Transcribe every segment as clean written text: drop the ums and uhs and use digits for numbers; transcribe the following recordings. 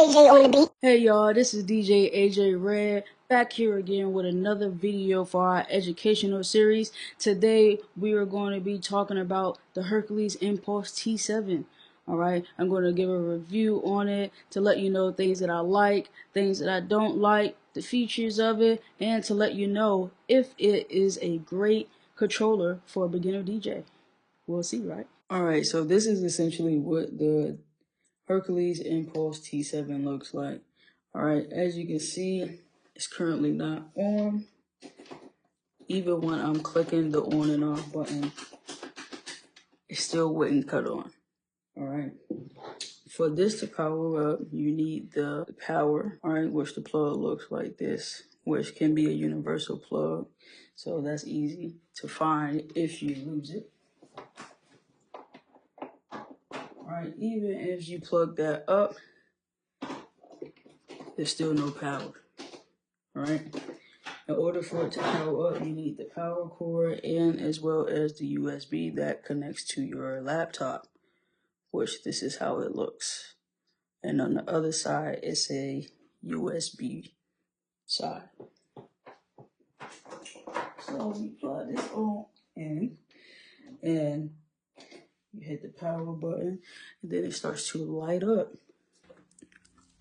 AJ on the beat. Hey y'all, this is DJ AJ Red, back here again with another video for our educational series. Today we are going to be talking about the Hercules Impulse T7. Alright, I'm going to give a review on it to let you know things that I like, things that I don't like, the features of it, and to let you know if it is a great controller for a beginner DJ. We'll see, right? Alright, so this is essentially what the Hercules Impulse T7 looks like. Alright, as you can see, it's currently not on. Even when I'm clicking the on and off button, it still wouldn't cut on. Alright. For this to power up, you need the power, alright, which the plug looks like this, which can be a universal plug. So that's easy to find if you lose it. Alright, even if you plug that up, there's still no power. Alright. In order for it to power up, you need the power cord and as well as the USB that connects to your laptop, which this is how it looks. And on the other side, it's a USB side. So you plug this on in and you hit the power button and then it starts to light up.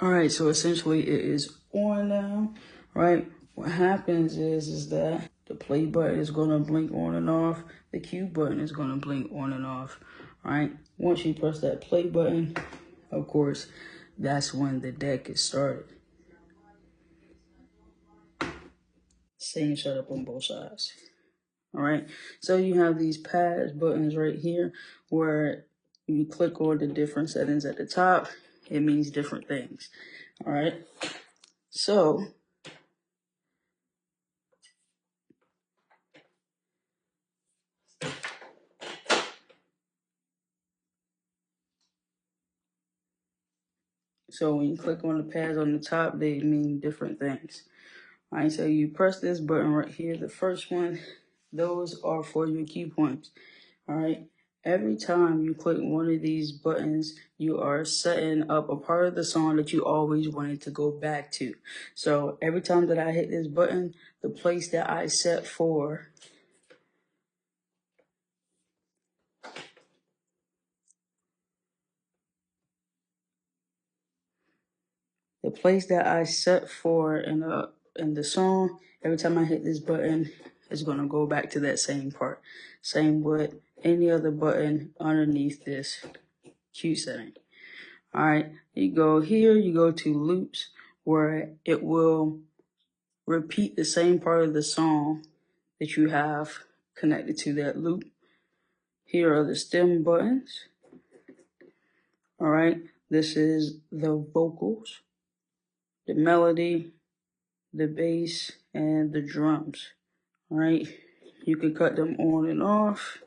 Alright, so essentially it is on now, right? What happens is that the play button is going to blink on and off. The Q button is going to blink on and off, right? Once you press that play button, of course, that's when the deck is started. Same setup on both sides. All right, so you have these pads buttons right here where you click on the different settings at the top. It means different things. All right, so when you click on the pads on the top, they mean different things. All right, so you press this button right here, the first one, those are for your key points. All right, every time you click one of these buttons, you are setting up a part of the song that you always wanted to go back to. So every time that I hit this button, the place that I set for in the song, every time I hit this button, it's gonna go back to that same part. Same with any other button underneath this cue setting. All right, you go here, you go to loops, where it will repeat the same part of the song that you have connected to that loop. Here are the stem buttons. All right, this is the vocals, the melody, the bass, and the drums. All right, you can cut them on and off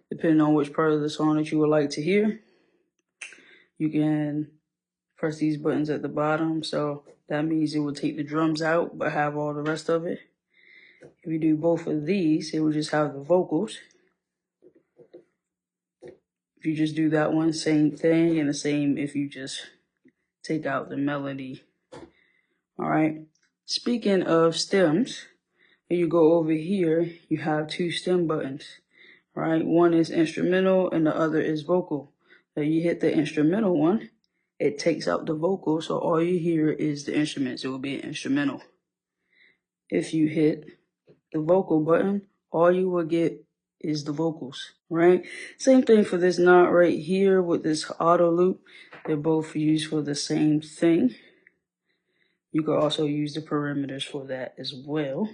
depending on which part of the song that you would like to hear. You can press these buttons at the bottom, so that means it will take the drums out but have all the rest of it. If you do both of these, it will just have the vocals. If you just do that one, same thing, and the same if you just take out the melody. All right, speaking of stems, when you go over here, you have two stem buttons. All right, one is instrumental and the other is vocal. So you hit the instrumental one, it takes out the vocal, so all you hear is the instruments. It will be an instrumental. If you hit the vocal button, all you will get is the vocals, right? Same thing for this knot right here with this auto loop. They're both used for the same thing. You can also use the parameters for that as well.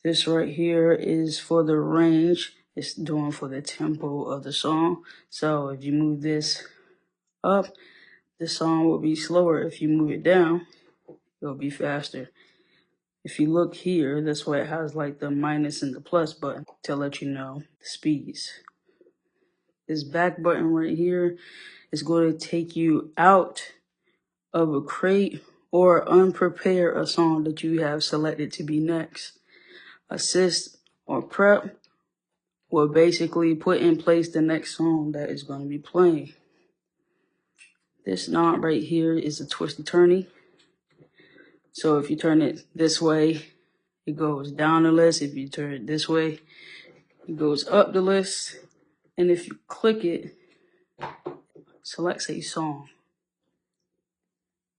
This right here is for the range. It's doing for the tempo of the song. So if you move this up, the song will be slower. If you move it down, it'll be faster. If you look here, that's why it has like the minus and the plus button to let you know the speeds. This back button right here is going to take you out of a crate or unprepare a song that you have selected to be next. Assist or prep will basically put in place the next song that is going to be playing. This knob right here is a twisty turny. So if you turn it this way, it goes down the list. If you turn it this way, it goes up the list. And if you click it, selects a song.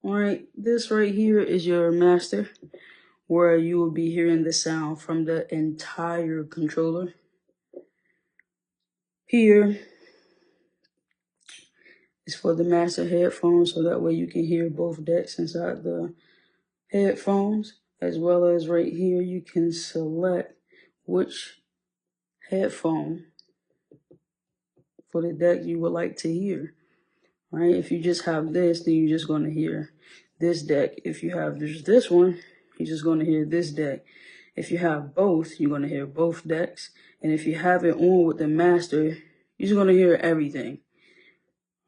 All right, this right here is your master, where you will be hearing the sound from the entire controller. Here is for the master headphones, so that way you can hear both decks inside the headphones, as well as right here you can select which headphone for the deck you would like to hear. Right? If you just have this, then you're just going to hear this deck. If you have just this one, you're just going to hear this deck. If you have both, you're going to hear both decks. And if you have it on with the master, you're just going to hear everything.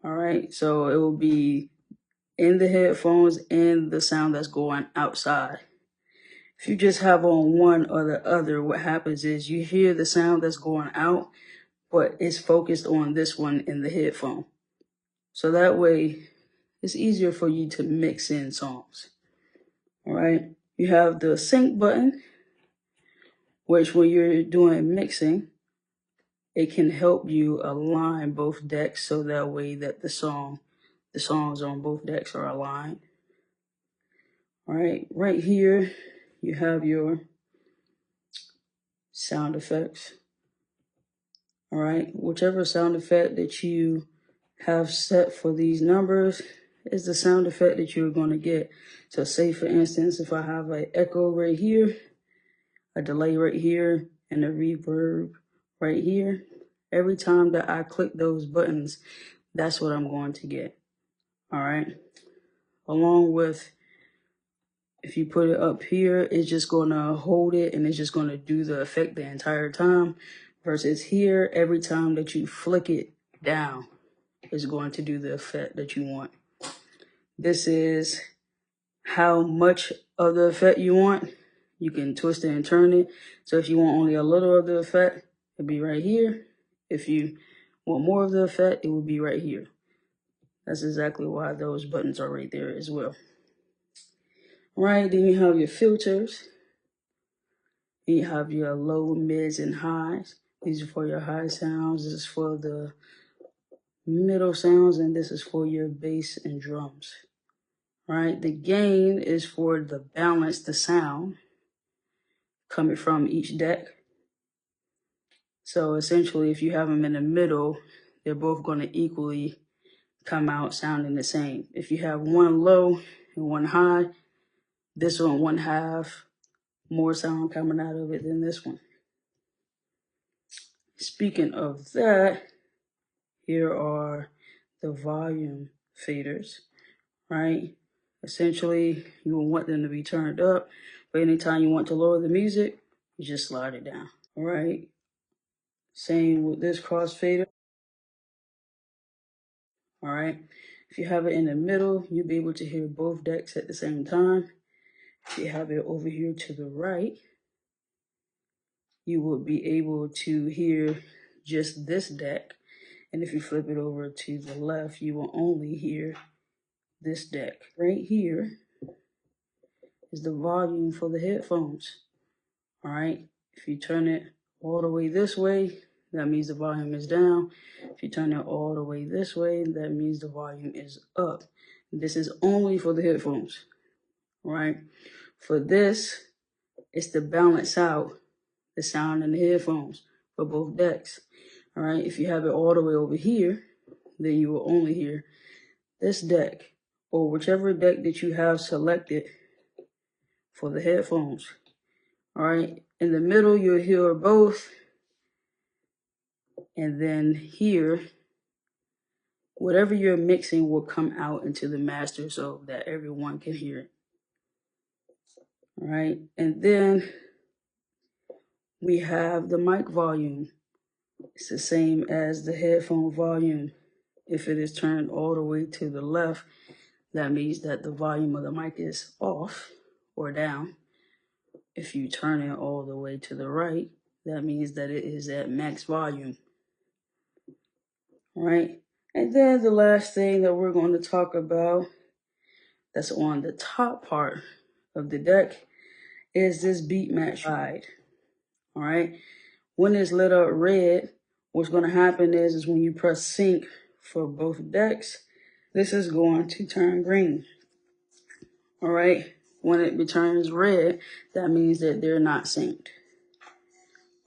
All right, so it will be in the headphones and the sound that's going outside. If you just have on one or the other, what happens is you hear the sound that's going out, but it's focused on this one in the headphone. So that way, it's easier for you to mix in songs. All right, you have the sync button, which when you're doing mixing, it can help you align both decks so that way that the songs on both decks are aligned. All right here, you have your sound effects. All right, whichever sound effect that you have set for these numbers is the sound effect that you're going to get. So say for instance, if I have an echo right here, a delay right here, and a reverb right here, every time that I click those buttons, that's what I'm going to get. All right, along with, if you put it up here, it's just going to hold it and it's just going to do the effect the entire time, versus here, every time that you flick it down, it's going to do the effect that you want. This is how much of the effect you want. You can twist it and turn it. So if you want only a little of the effect, it'll be right here. If you want more of the effect, it will be right here. That's exactly why those buttons are right there as well. Right, then you have your filters. You have your low, mids, and highs. These are for your high sounds. This is for the middle sounds, and this is for your bass and drums. Right, the gain is for the balance, the sound coming from each deck. So essentially, if you have them in the middle, they're both going to equally come out sounding the same. If you have one low and one high, this one won't have more sound coming out of it than this one. Speaking of that, here are the volume faders, right? Essentially, you will want them to be turned up, but anytime you want to lower the music, you just slide it down. All right, same with this crossfader. All right, if you have it in the middle, you'll be able to hear both decks at the same time. If you have it over here to the right, you will be able to hear just this deck. And if you flip it over to the left, you will only hear this deck. Right here is the volume for the headphones. All right, if you turn it all the way this way, that means the volume is down. If you turn it all the way this way, that means the volume is up. This is only for the headphones, right? For this, it's to balance out the sound in the headphones for both decks. All right, if you have it all the way over here, then you will only hear this deck or whichever deck that you have selected for the headphones. All right, in the middle, you'll hear both. And then here, whatever you're mixing will come out into the master so that everyone can hear it. All right, and then we have the mic volume. It's the same as the headphone volume. If it is turned all the way to the left, that means that the volume of the mic is off or down. If you turn it all the way to the right, that means that it is at max volume. All right, And then the last thing that we're going to talk about that's on the top part of the deck is this beat match guide. All right. When it's lit up red, what's going to happen is when you press sync for both decks, this is going to turn green. All right. When it returns red, that means that they're not synced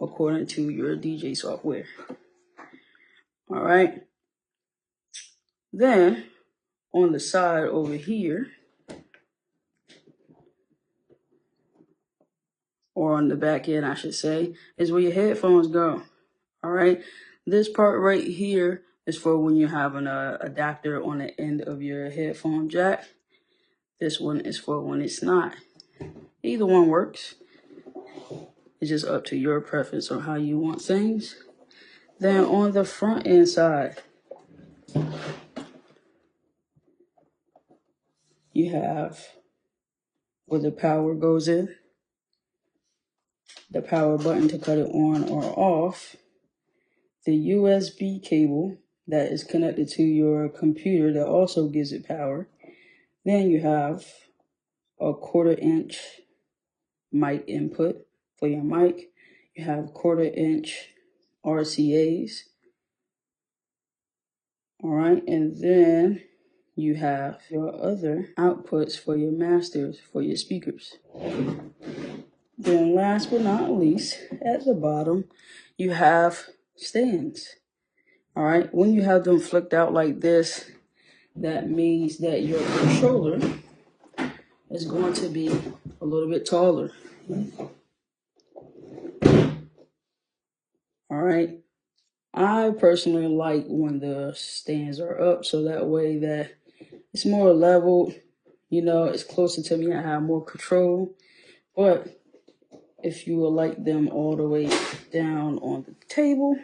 according to your DJ software. All right. Then on the side over here, or on the back end, I should say, is where your headphones go. All right. This part right here is for when you have an adapter on the end of your headphone jack. This one is for when it's not. Either one works. It's just up to your preference on how you want things. Then on the front end side, you have where the power goes in, the power button to cut it on or off, the USB cable that is connected to your computer that also gives it power. Then you have a 1/4-inch mic input for your mic. You have 1/4-inch RCAs. All right, and then you have your other outputs for your masters for your speakers. Then last but not least, at the bottom, you have stands. All right, when you have them flicked out like this, that means that your controller is going to be a little bit taller. All right. I personally like when the stands are up so that way that it's more leveled, it's closer to me. I have more control. But if you would like them all the way down on the table,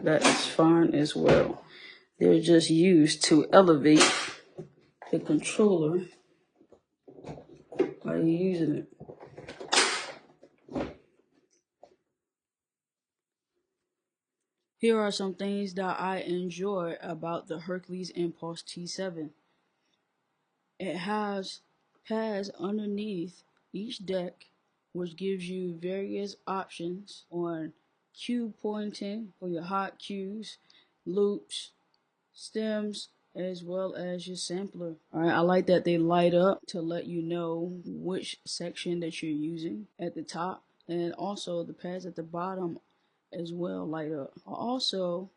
that is fine as well. They're just used to elevate the controller by using it. Here are some things that I enjoy about the Hercules Impulse T7. It has pads underneath each deck, which gives you various options on cue pointing for your hot cues, loops, stems, as well as your sampler. Alright, I like that they light up to let you know which section that you're using at the top, and also the pads at the bottom as well light up. I also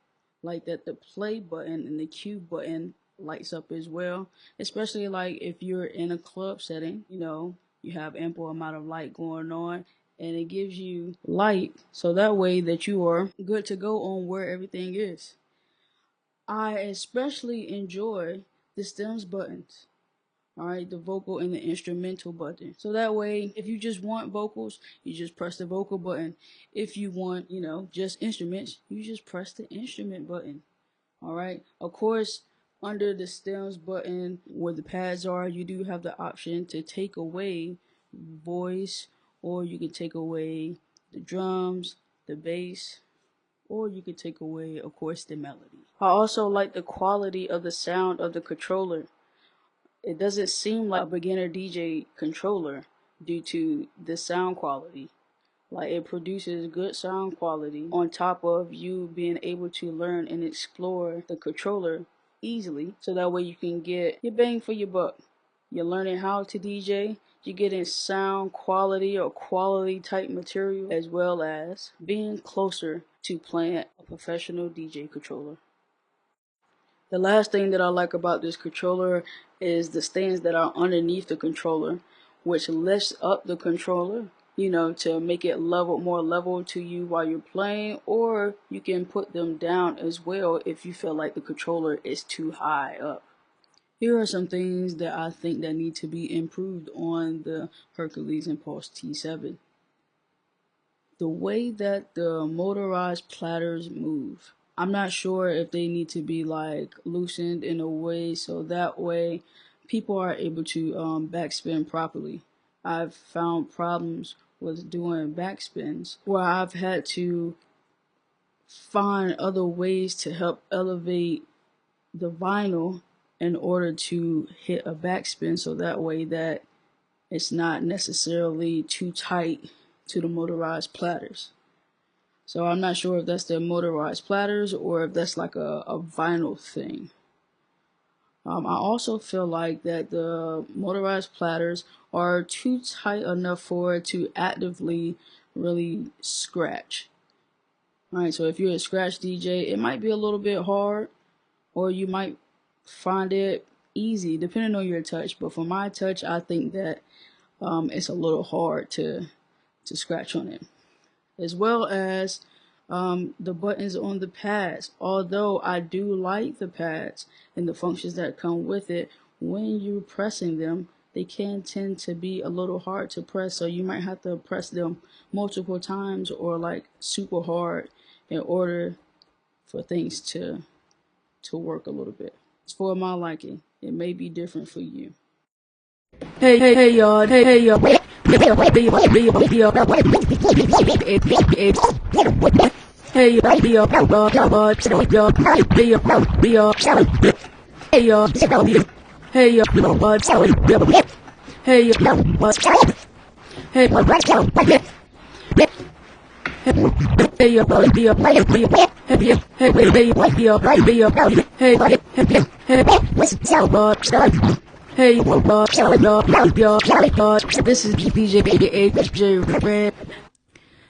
like that the play button and the cue button lights up as well, especially like if you're in a club setting, you have ample amount of light going on, and it gives you light so that way that you are good to go on where everything is. I especially enjoy the stems buttons. Alright, the vocal and the instrumental button. So that way, if you just want vocals, you just press the vocal button. If you want, just instruments, you just press the instrument button. Alright, of course, under the stems button where the pads are, you do have the option to take away voice, or you can take away the drums, the bass, or you could take away, of course, the melody. I also like the quality of the sound of the controller. It doesn't seem like a beginner DJ controller due to the sound quality. Like, it produces good sound quality on top of you being able to learn and explore the controller easily, so that way you can get your bang for your buck. You're learning how to DJ, you're getting sound quality or quality type material, as well as being closer to playing a professional DJ controller. The last thing that I like about this controller is the stands that are underneath the controller, which lifts up the controller, to make it more level to you while you're playing, or you can put them down as well if you feel like the controller is too high up. Here are some things that I think that need to be improved on the Hercules Impulse T7. The way that the motorized platters move. I'm not sure if they need to be like loosened in a way so that way people are able to backspin properly. I've found problems was doing backspins, where I've had to find other ways to help elevate the vinyl in order to hit a backspin, so that way that it's not necessarily too tight to the motorized platters. So I'm not sure if that's the motorized platters or if that's like a vinyl thing. I also feel like that the motorized platters are too tight enough for it to actively really scratch. Alright, so if you're a scratch DJ, it might be a little bit hard, or you might find it easy depending on your touch. But for my touch, I think that it's a little hard to scratch on it, as well as the buttons on the pads. Although I do like the pads and the functions that come with it, when you're pressing them, they can tend to be a little hard to press, so you might have to press them multiple times or like super hard in order for things to work a little bit. It's for my liking. It may be different for you. Hey y'all, hey y'all. This is DJ AJ Red.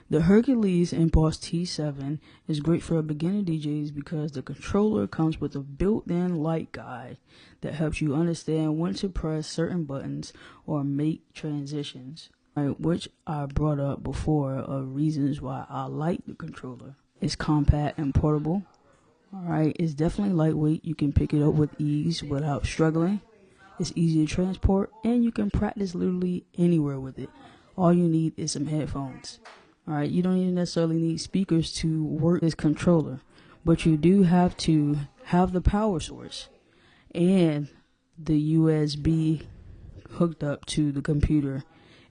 The Hercules Impulse T7 is great for beginner DJs because the controller comes with a built-in light guide that helps you understand when to press certain buttons or make transitions, right, which I brought up before of reasons why I like the controller. It's compact and portable. Alright, it's definitely lightweight. You can pick it up with ease without struggling. It's easy to transport, and you can practice literally anywhere with it. All you need is some headphones. Alright, you don't even necessarily need speakers to work this controller, but you do have to have the power source and the USB hooked up to the computer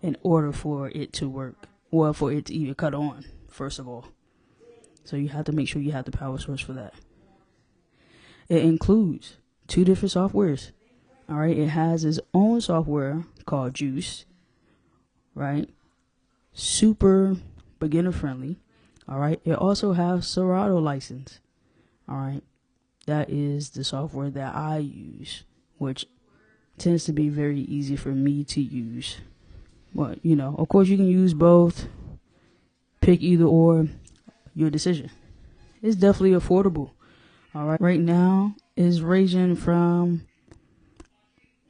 in order for it to work. Well, for it to even cut on, first of all. So you have to make sure you have the power source for that. It includes 2 different softwares. Alright, it has its own software called Juice, right? Super beginner friendly. Alright, it also has Serato license. Alright, that is the software that I use, which tends to be very easy for me to use. But, of course you can use both. Pick either or, your decision. It's definitely affordable. Alright, right now it's ranging from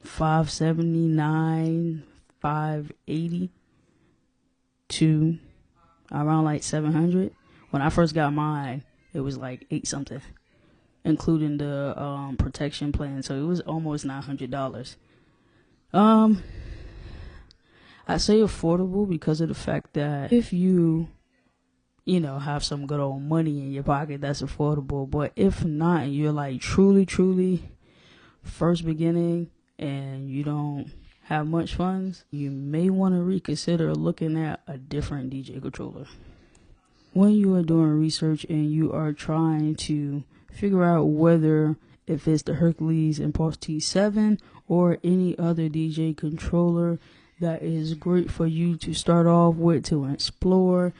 $579, $580 to around like $700. When I first got mine, it was like $8 something, including the protection plan, so it was almost $900. I say affordable because of the fact that if you have some good old money in your pocket, that's affordable. But if not, and you're like truly first beginning and you don't have much funds, you may want to reconsider looking at a different DJ controller. When you are doing research and you are trying to figure out whether if it's the Hercules Impulse T7 or any other DJ controller that is great for you to start off with, to explore,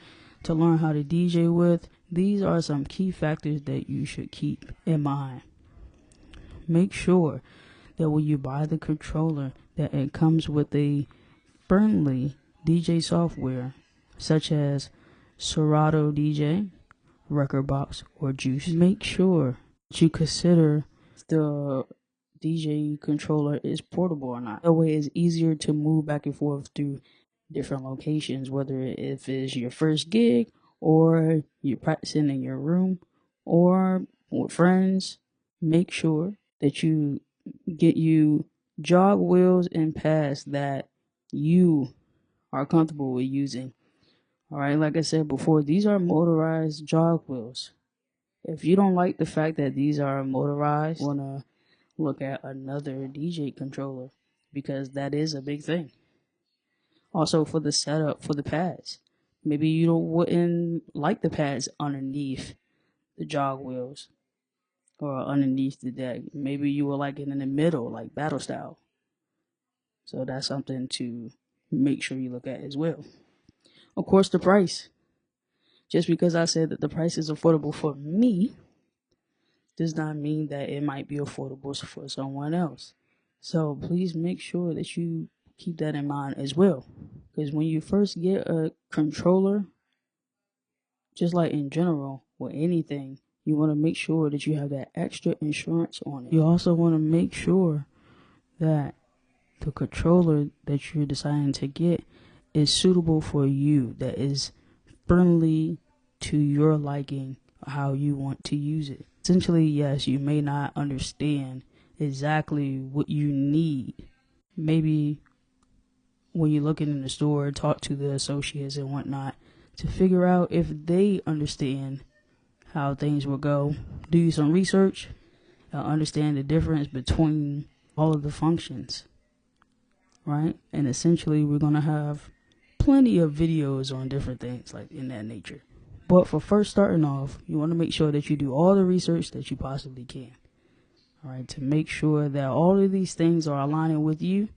to learn how to DJ with, these are some key factors that you should keep in mind. Make sure that when you buy the controller that it comes with a friendly DJ software such as Serato DJ, Rekordbox, or Juice. Make sure that you consider the DJ controller is portable or not. That way it's easier to move back and forth through different locations, whether if it's your first gig or you're practicing in your room or with friends. Make sure that you get you jog wheels and pads that you are comfortable with using. Alright, like I said before, these are motorized jog wheels. If you don't like the fact that these are motorized, you want to look at another DJ controller, because that is a big thing. Also for the setup for the pads. Maybe you wouldn't like the pads underneath the jog wheels or underneath the deck. Maybe you would like it in the middle, like battle style. So that's something to make sure you look at as well. Of course, the price. Just because I said that the price is affordable for me does not mean that it might be affordable for someone else. So please make sure that you keep that in mind as well. Because when you first get a controller, just like in general with anything, you want to make sure that you have that extra insurance on it. You also want to make sure that the controller that you're deciding to get is suitable for you, that is friendly to your liking, how you want to use it. Essentially, yes, you may not understand exactly what you need. Maybe when you're looking in the store, talk to the associates and whatnot to figure out if they understand how things will go. Do some research and understand the difference between all of the functions, right? And essentially, we're going to have plenty of videos on different things like in that nature. But for first starting off, you want to make sure that you do all the research that you possibly can. All right, to make sure that all of these things are aligning with you,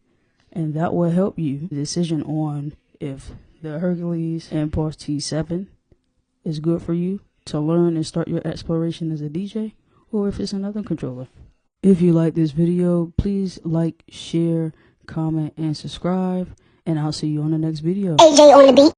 and that will help you the decision on if the Hercules Impulse T7 is good for you to learn and start your exploration as a DJ, or if it's another controller. If you like this video, please like, share, comment, and subscribe, and I'll see you on the next video. AJ on the beat.